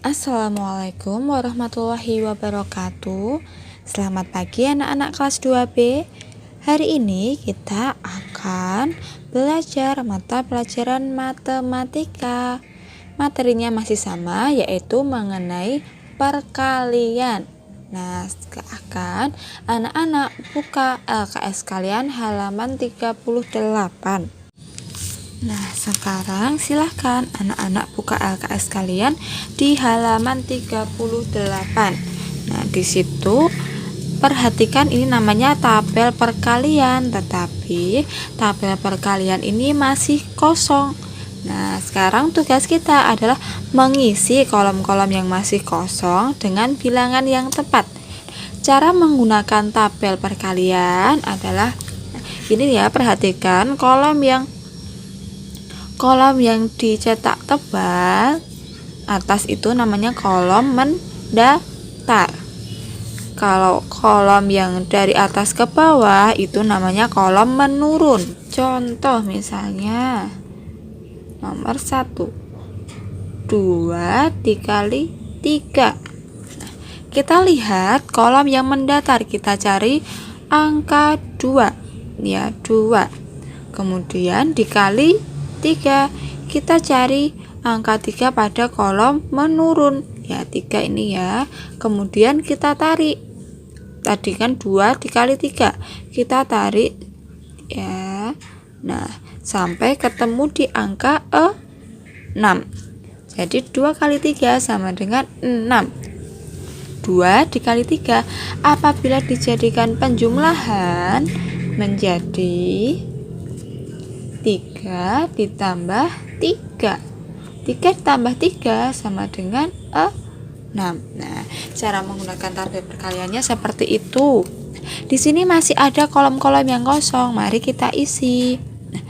Assalamualaikum warahmatullahi wabarakatuh. Selamat pagi anak-anak kelas 2B. Hari ini kita akan belajar mata pelajaran matematika. Materinya masih sama, yaitu mengenai perkalian. Nah, silakan anak-anak buka LKS kalian halaman 38. Nah, sekarang silahkan anak-anak buka LKS kalian di halaman 38. Nah, di situ perhatikan ini namanya tabel perkalian, tetapi tabel perkalian ini masih kosong. Nah, sekarang tugas kita adalah mengisi kolom-kolom yang masih kosong dengan bilangan yang tepat. Cara menggunakan tabel perkalian adalah ini ya, perhatikan kolom yang dicetak tebal atas itu namanya kolom mendatar. Kalau kolom yang dari atas ke bawah itu namanya kolom menurun. Contoh misalnya nomor 1, 2 dikali 3. Nah, kita lihat kolom yang mendatar, kita cari angka 2 ya, 2. Kemudian dikali 3, kita cari angka 3 pada kolom menurun ya, 3 ini ya. Kemudian kita tarik, tadi kan 2 dikali 3, kita tarik ya. Nah, sampai ketemu di angka 6. Jadi 2 kali 3 sama dengan 6. 2 dikali 3 apabila dijadikan penjumlahan menjadi 3 ditambah 3. 3 ditambah 3 sama dengan 6. Nah, cara menggunakan tabel perkaliannya seperti itu. Di sini masih ada kolom-kolom yang kosong. Mari kita isi. Nah,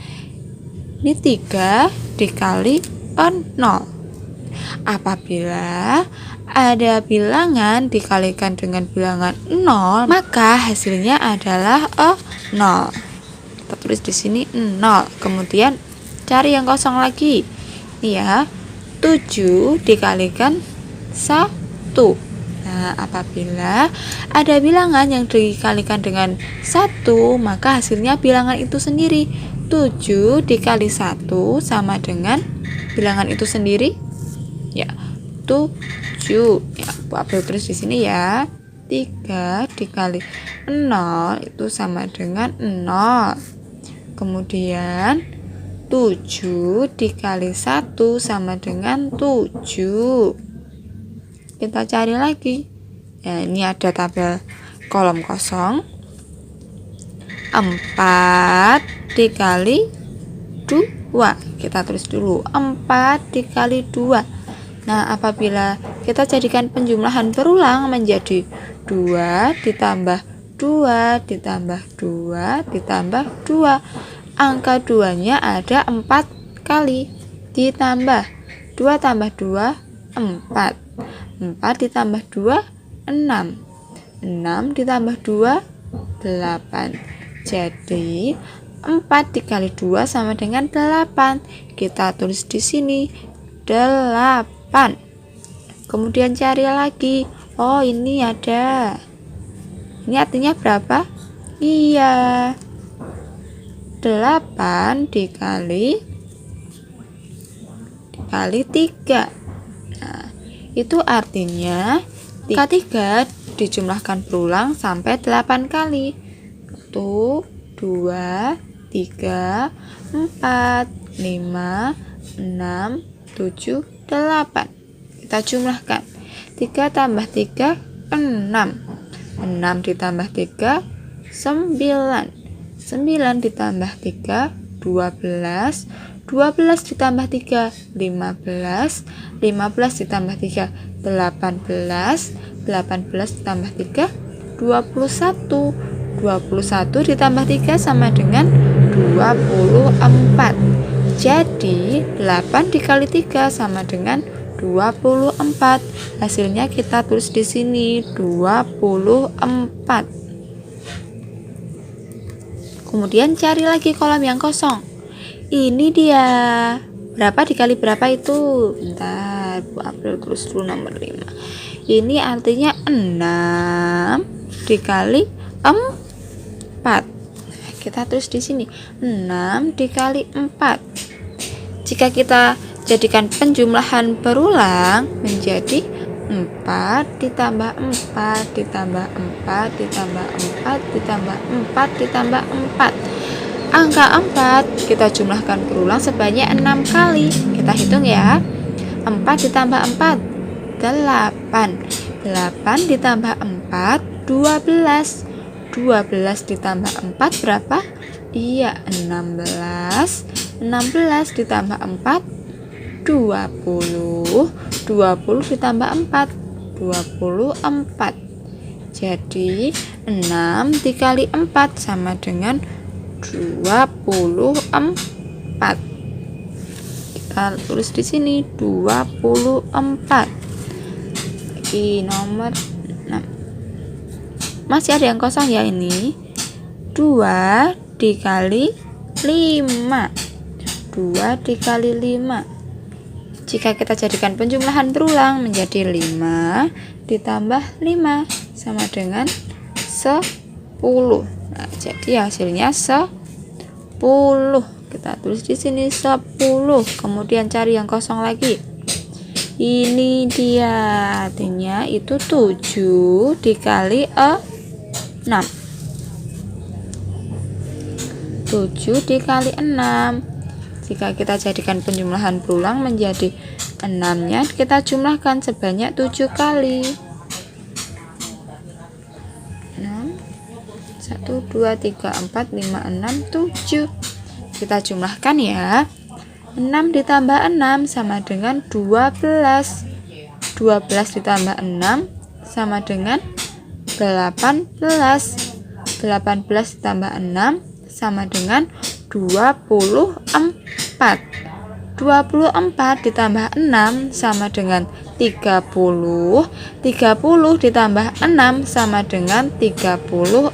ini 3 dikali 0. Apabila ada bilangan dikalikan dengan bilangan 0, maka hasilnya adalah 0. Kita tulis di sini 0. Kemudian cari yang kosong lagi. Ini ya, 7 dikalikan 1. Nah, apabila ada bilangan yang dikalikan dengan 1, maka hasilnya bilangan itu sendiri. 7 dikali 1 sama dengan bilangan itu sendiri ya, 7. Ya, Bu April tulis di sini ya. 3 dikali 0 itu sama dengan 0. Kemudian 7 dikali 1 sama dengan 7. Kita cari lagi. Ya, ini ada tabel kolom kosong. 4 dikali 2. Kita tulis dulu 4 dikali 2. Nah, apabila kita jadikan penjumlahan berulang menjadi 2 ditambah 2 ditambah 2 ditambah 2. Angka 2-nya ada 4 kali. Ditambah 2 tambah 2, 4. 4 ditambah 2, 6. 6 ditambah 2, 8. Jadi 4 dikali 2 sama dengan 8. Kita tulis di sini 8. Kemudian cari lagi. Oh, ini ada. Ini artinya berapa? Iya, 8 dikali 3. Nah, itu artinya 3 dijumlahkan berulang sampai 8 kali. 1, 2, 3, 4, 5, 6, 7, 8. Kita jumlahkan. 3 tambah 3, 6. 6 ditambah 3, 9. 9 ditambah 3, 12. 12 ditambah 3, 15. 15 ditambah 3, 18. 18 ditambah 3, 21. 21 ditambah 3 sama dengan 24. Jadi 8 dikali 3 sama dengan 24. Hasilnya kita tulis di sini 24. Kemudian cari lagi kolom yang kosong. Ini dia. Berapa dikali berapa itu? Bentar. Bentar, Bu April tulis dulu nomor 5. Ini artinya 6 dikali 4. Kita tulis di sini 6 dikali 4. Jika kita jadikan penjumlahan berulang menjadi 4 ditambah 4 ditambah 4 ditambah 4 ditambah 4 ditambah 4. Angka 4 kita jumlahkan berulang sebanyak 6 kali. Kita hitung ya. 4 ditambah 4 8. 8 ditambah 4 12. 12 ditambah 4 berapa? Iya, 16. 16 ditambah 4 20. 20 ditambah 4 24. Jadi 6 dikali 4 sama dengan 24. Kita tulis di sini 24. Di nomor 6. Masih ada yang kosong ya ini. 2 dikali 5. 2 dikali 5. Jika kita jadikan penjumlahan berulang menjadi 5 ditambah 5 sama dengan 10. Nah, jadi hasilnya 10. Kita tulis di sini 10. Kemudian cari yang kosong lagi. Ini dia, artinya itu 7 dikali 6. 7 dikali 6. Jika kita jadikan penjumlahan berulang menjadi 6-nya kita jumlahkan sebanyak 7 kali. 1, 2, 3, 4, 5, 6, 7. Kita jumlahkan ya. 6 ditambah 6 sama dengan 12. 12 ditambah 6 sama dengan 18. 18 ditambah 6 sama dengan 24. 24 ditambah 6 sama dengan 30. 30 ditambah 6 sama dengan 36.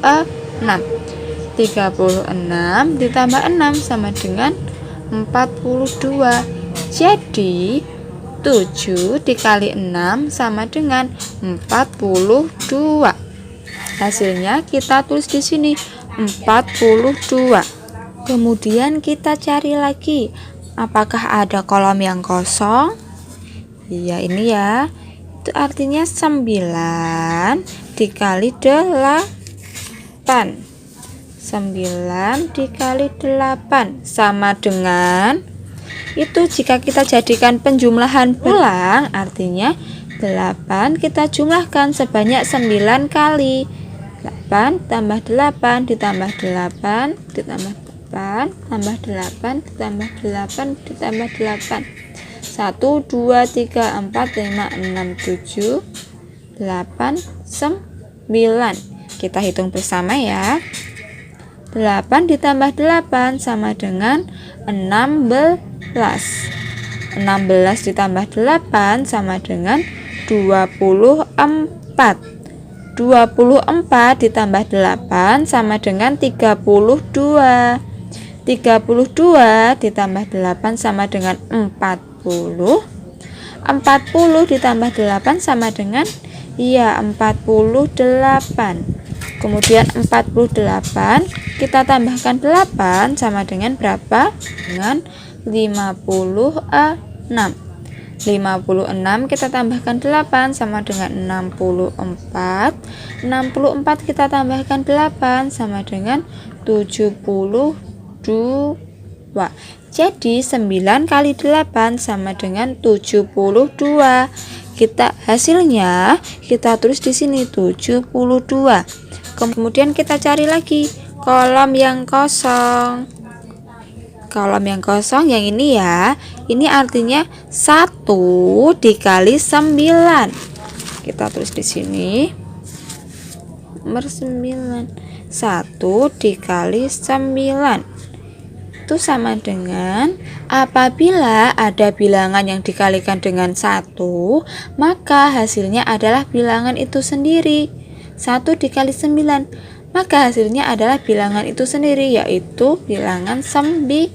36 ditambah 6 sama dengan 42. Jadi 7 dikali 6 sama dengan 42. Hasilnya kita tulis di sini 42. Kemudian kita cari lagi, apakah ada kolom yang kosong? Iya, ini ya. Itu artinya 9 dikali 8. 9 dikali 8 sama dengan itu. Jika kita jadikan penjumlahan berulang artinya 8 kita jumlahkan sebanyak 9 kali. 8 tambah 8 ditambah 8 ditambah 8 tambah 8 ditambah 8 ditambah 8. 1, 2, 3, 4, 5, 6, 7, 8, 9. Kita hitung bersama ya. 8 ditambah 8 sama dengan 16. 16 ditambah 8 sama dengan 24. 24 ditambah 8 sama dengan 32. 32 ditambah 8 sama dengan 40. 40 ditambah 8 sama dengan 48. Kemudian 48 kita tambahkan 8 sama dengan berapa? Dengan 56. 56 kita tambahkan 8 sama dengan 64. 64 kita tambahkan 8 sama dengan 72. Jadi 9 kali 8 sama dengan 72. Hasilnya kita tulis di sini 72. Kemudian kita cari lagi kolom yang kosong. Kolom yang kosong yang ini ya. Ini artinya 1 dikali 9. Kita tulis di sini nomor 9. 1 dikali 9 itu sama dengan, apabila ada bilangan yang dikalikan dengan 1, maka hasilnya adalah bilangan itu sendiri. 1 dikali 9, maka hasilnya adalah bilangan itu sendiri, yaitu bilangan 9.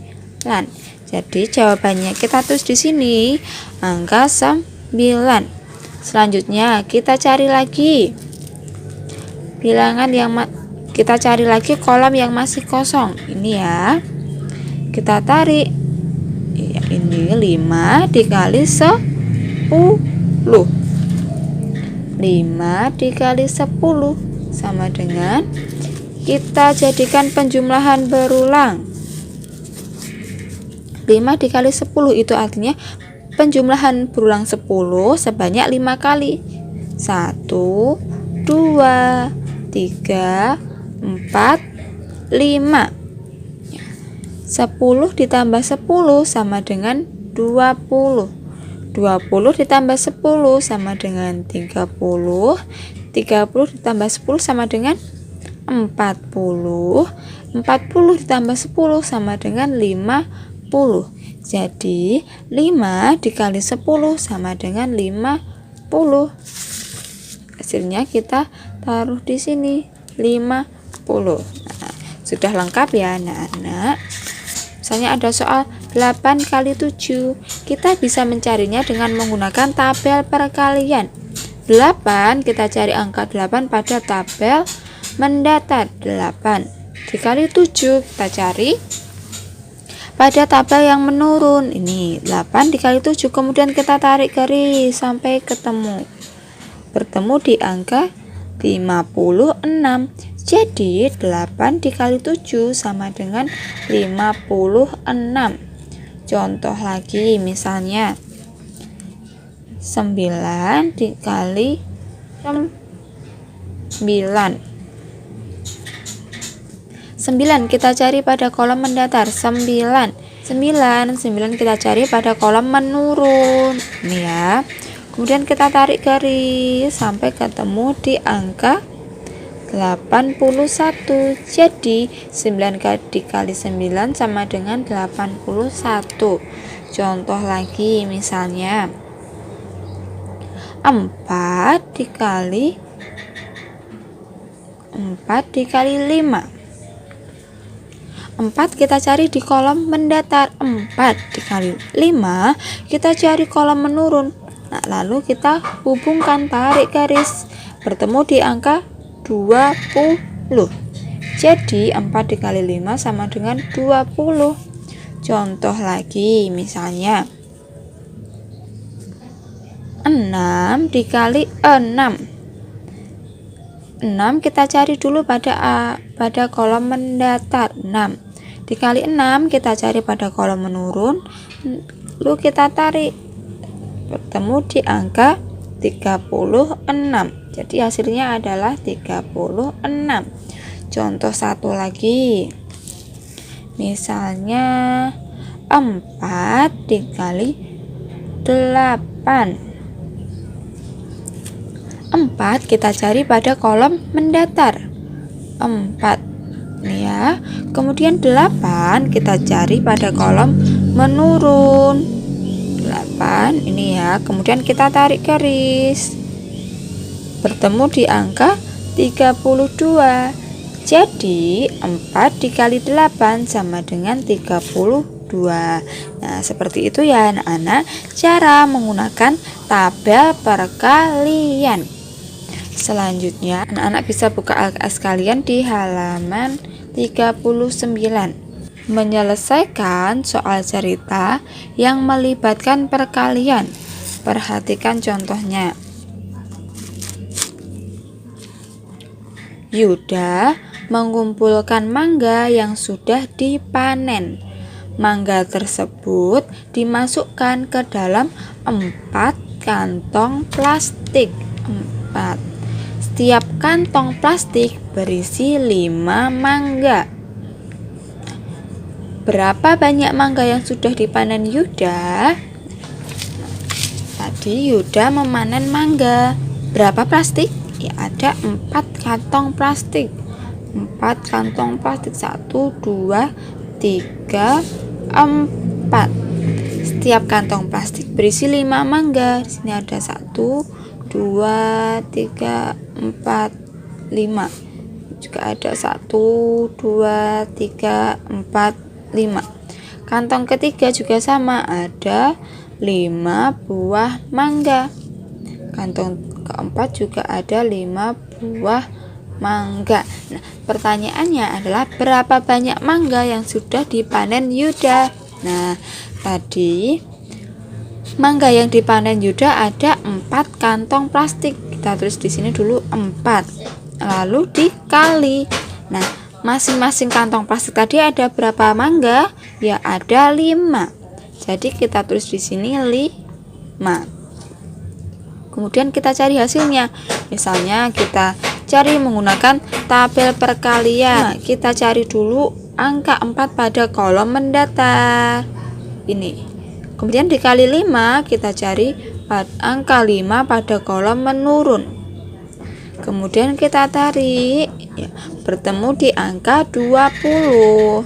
Jadi jawabannya kita tulis di sini angka 9. Selanjutnya kita cari lagi bilangan yang kita cari lagi kolom yang masih kosong. Ini ya. Kita tarik. Ya, ini 5 dikali 10. 5 dikali 10 sama dengan, kita jadikan penjumlahan berulang. 5 dikali 10 itu artinya penjumlahan berulang 10 sebanyak 5 kali. 1, 2, 3, 4, 5. 10 ditambah 10 sama dengan 20. 20 ditambah 10 sama dengan 30. 30 ditambah 10 sama dengan 40. 40 ditambah 10 sama dengan 50. Jadi 5 dikali 10 sama dengan 50. Hasilnya kita taruh di sini 50. Nah, sudah lengkap ya anak-anak. Misalnya ada soal 8 kali 7, kita bisa mencarinya dengan menggunakan tabel perkalian. 8, kita cari angka 8 pada tabel mendatar. 8 dikali 7, kita cari pada tabel yang menurun. Ini 8 dikali 7, kemudian kita tarik garis sampai bertemu di angka 56. Jadi 8 dikali 7 sama dengan 56. Contoh lagi, misalnya 9 dikali 9. 9 kita cari pada kolom mendatar. 9 kita cari pada kolom menurun. Ini ya. Kemudian kita tarik garis sampai ketemu di angka 81. Jadi 9 dikali 9 sama dengan 81. Contoh lagi, misalnya 4 dikali 5. 4 kita cari di kolom mendatar. 4 dikali 5 kita cari kolom menurun. Nah, lalu kita hubungkan, tarik garis, bertemu di angka 20. Jadi 4 dikali 5 sama dengan 20. Contoh lagi, misalnya 6 dikali 6. 6 kita cari dulu pada kolom mendatar. 6 dikali 6 kita cari pada kolom menurun, lalu kita tarik, bertemu di angka 36. Jadi hasilnya adalah 36. Contoh satu lagi, misalnya 4 dikali 8. 4 kita cari pada kolom mendatar. 4 nih ya. Kemudian 8 kita cari pada kolom menurun. 8 ini ya. Kemudian kita tarik garis, bertemu di angka 32. Jadi 4 dikali 8 sama dengan 32. Nah, seperti itu ya anak-anak, cara menggunakan tabel perkalian. Selanjutnya anak-anak bisa buka LKS kalian di halaman 39. Menyelesaikan soal cerita yang melibatkan perkalian. Perhatikan contohnya. Yuda mengumpulkan mangga yang sudah dipanen. Mangga tersebut dimasukkan ke dalam 4 kantong plastik. 4. Setiap kantong plastik berisi 5 mangga. Berapa banyak mangga yang sudah dipanen Yuda? Tadi Yuda memanen mangga. Berapa plastik? Ya, ada 4 kantong plastik. 4 kantong plastik. 1, 2, 3, 4. Setiap kantong plastik berisi 5 mangga. Di sini ada 1, 2, 3, 4, 5. Juga ada 1, 2, 3, 4, 5. Kantong ketiga juga sama, ada 5 buah mangga. Kantong keempat juga ada 5 buah mangga. Nah, pertanyaannya adalah berapa banyak mangga yang sudah dipanen Yuda? Nah, tadi mangga yang dipanen Yuda ada 4 kantong plastik. Kita tulis di sini dulu 4. Lalu dikali. Nah, masing-masing kantong plastik tadi ada berapa mangga? Ya, ada 5. Jadi kita tulis di sini 5. Kemudian kita cari hasilnya. Misalnya kita cari menggunakan tabel perkalian. Nah, kita cari dulu angka 4 pada kolom mendatar. Ini. Kemudian dikali 5, kita cari angka 5 pada kolom menurun. Kemudian kita tarik, ya, bertemu di angka 20.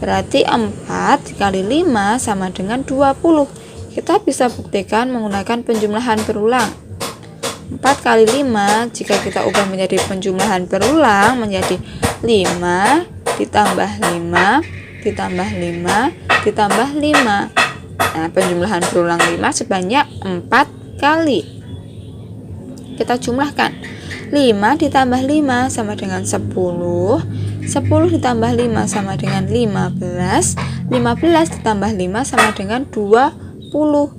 Berarti 4 dikali 5 sama dengan 20. Kita bisa buktikan menggunakan penjumlahan berulang. 4 kali 5 jika kita ubah menjadi penjumlahan berulang menjadi 5 ditambah 5 ditambah 5 ditambah 5. Nah, penjumlahan berulang 5 sebanyak 4 kali. Kita jumlahkan. 5 ditambah 5 sama dengan 10. 10 ditambah 5 sama dengan 15. 15 ditambah 5 sama dengan 20.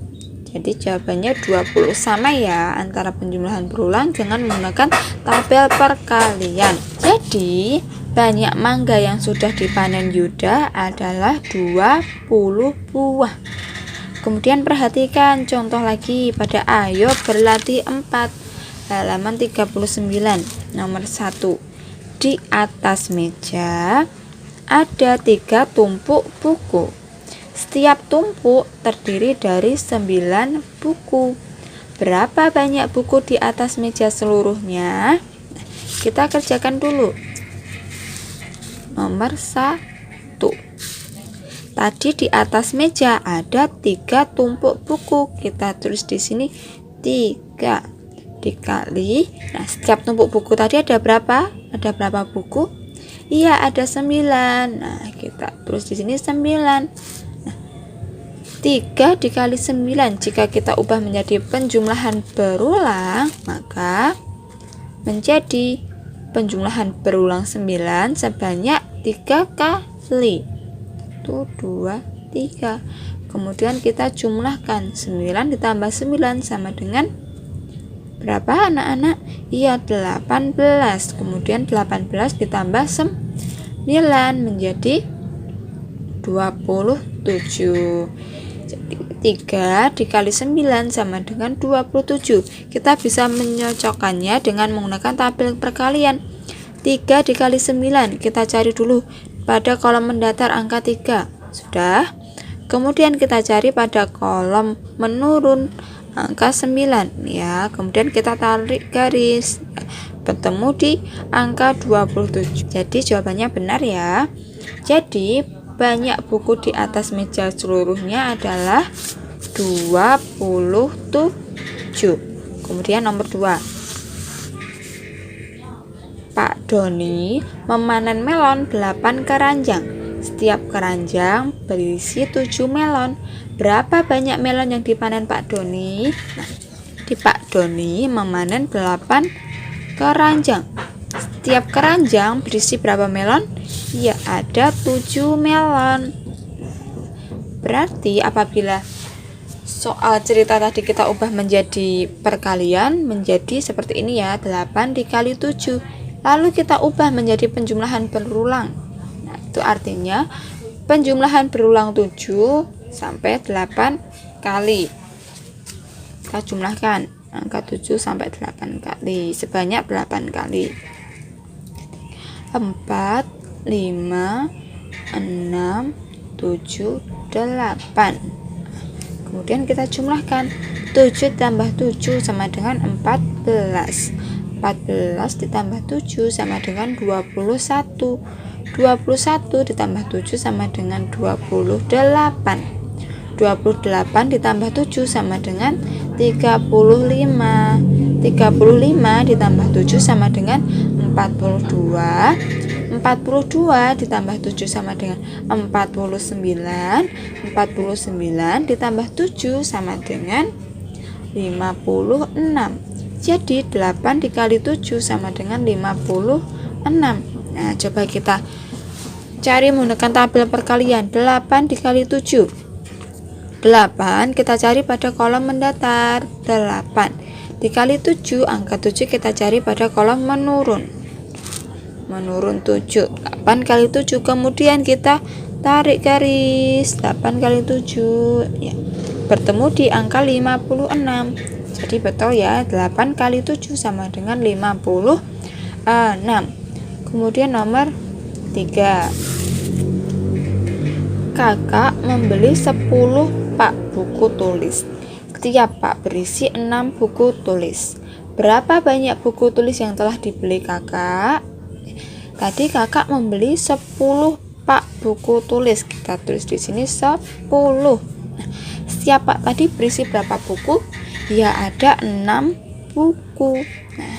Jadi jawabannya 20. Sama ya antara penjumlahan berulang dengan menggunakan tabel perkalian. Jadi banyak mangga yang sudah dipanen Yuda adalah 20 buah. Kemudian perhatikan contoh lagi pada Ayo Berlatih 4 halaman 39 nomor 1. Di atas meja ada 3 tumpuk buku. Setiap tumpuk terdiri dari 9 buku. Berapa banyak buku di atas meja seluruhnya? Kita kerjakan dulu. Nomor 1. Tadi di atas meja ada 3 tumpuk buku. Kita tulis di sini 3 dikali. Nah, setiap tumpuk buku tadi ada berapa? Ada berapa buku? Iya, ada 9. Nah, kita tulis di sini 9. 3 dikali 9 jika kita ubah menjadi penjumlahan berulang maka menjadi penjumlahan berulang 9 sebanyak 3 kali. Itu 2, 3. Kemudian kita jumlahkan 9 ditambah 9 sama dengan berapa anak-anak? Iya, 18. Kemudian 18 ditambah 9 menjadi 27. Jadi 3 dikali 9 sama dengan 27. Kita bisa menyocokkannya dengan menggunakan tabel perkalian. 3 dikali 9 kita cari dulu pada kolom mendatar angka 3. Sudah. Kemudian kita cari pada kolom menurun angka 9 ya. Kemudian kita tarik garis bertemu di angka 27. Jadi jawabannya benar ya. Jadi banyak buku di atas meja seluruhnya adalah 27. Kemudian nomor 2. Pak Doni memanen melon 8 keranjang. Setiap keranjang berisi 7 melon. Berapa banyak melon yang dipanen Pak Doni? Nah, di Pak Doni memanen 8 keranjang. Setiap keranjang berisi berapa melon? Ya, ada 7 melon. Berarti apabila soal cerita tadi kita ubah menjadi perkalian menjadi seperti ini ya, 8 dikali 7. Lalu kita ubah menjadi penjumlahan berulang. Nah, itu artinya penjumlahan berulang 7 sampai 8 kali. Kita jumlahkan angka 7 sampai 8 kali sebanyak 8 kali. 4, 5, 6, 7, 8. Kemudian kita jumlahkan 7 tambah 7 sama dengan 14. 14 ditambah 7 sama dengan 21. 21 ditambah 7 sama dengan 28. 28 ditambah 7 sama dengan 35. 35 ditambah 7 sama dengan 42. 42 ditambah 7 sama dengan 49. 49 ditambah 7 sama dengan 56. Jadi 8 dikali 7 sama dengan 56. Nah, coba kita cari menggunakan tabel perkalian. 8 dikali 7. 8 kita cari pada kolom mendatar. 8 dikali 7, angka 7 kita cari pada kolom menurun. Menurun 7. 8 kali 7, kemudian kita tarik garis. 8 kali 7 ya, bertemu di angka 56. Jadi betul ya, 8 kali 7 sama dengan 56. Kemudian nomor 3. Kakak membeli 10 pak buku tulis. Setiap pak berisi 6 buku tulis. Berapa banyak buku tulis yang telah dibeli kakak? Tadi kakak membeli 10 pak buku tulis. Kita tulis di sini 10. Setiap pak tadi berisi berapa buku? Ya, ada 6 buku. Nah,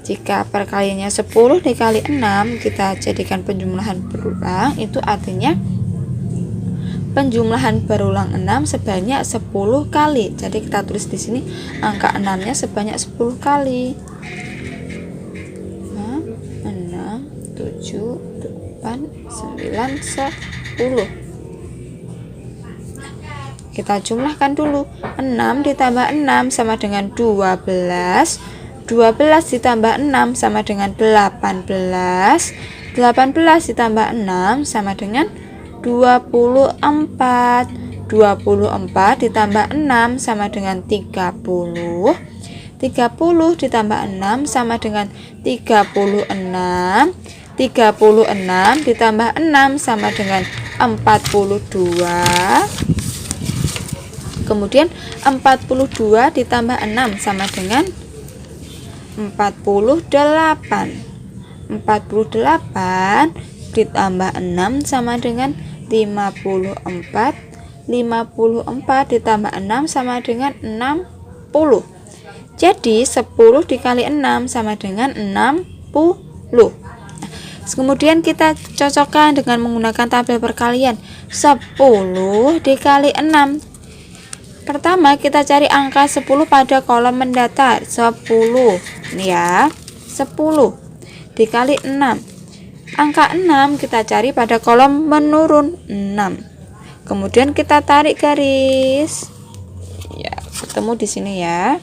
jika perkaliannya 10 dikali 6, kita jadikan penjumlahan berulang, itu artinya penjumlahan berulang 6 sebanyak 10 kali. Jadi kita tulis di sini angka 6-nya sebanyak 10 kali. 6, 7, 8, 9, 10. Kita jumlahkan dulu. 6 ditambah 6 sama dengan 12. 12 ditambah 6 sama dengan 18. 18 ditambah 6 sama dengan 24. 24 ditambah 6 sama dengan 30. 30 ditambah 6 sama dengan 36. 36 ditambah 6 sama dengan 42. Kemudian 42 ditambah 6 sama dengan 48. 48 ditambah 6 sama dengan 54. 54 ditambah 6 sama dengan 60. Jadi 10 dikali 6 sama dengan 60. Kemudian kita cocokkan dengan menggunakan tabel perkalian. 10 dikali 6. Pertama kita cari angka 10 pada kolom mendatar. 10. Ini ya. 10 dikali 6. Angka 6 kita cari pada kolom menurun. 6. Kemudian kita tarik garis. Ya, ketemu di sini ya.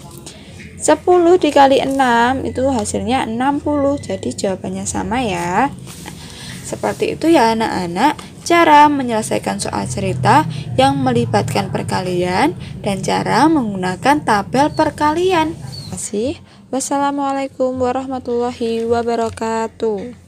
10 dikali 6 itu hasilnya 60. Jadi jawabannya sama ya. Seperti itu ya anak-anak, cara menyelesaikan soal cerita yang melibatkan perkalian dan cara menggunakan tabel perkalian. Terima kasih. Wassalamualaikum warahmatullahi wabarakatuh.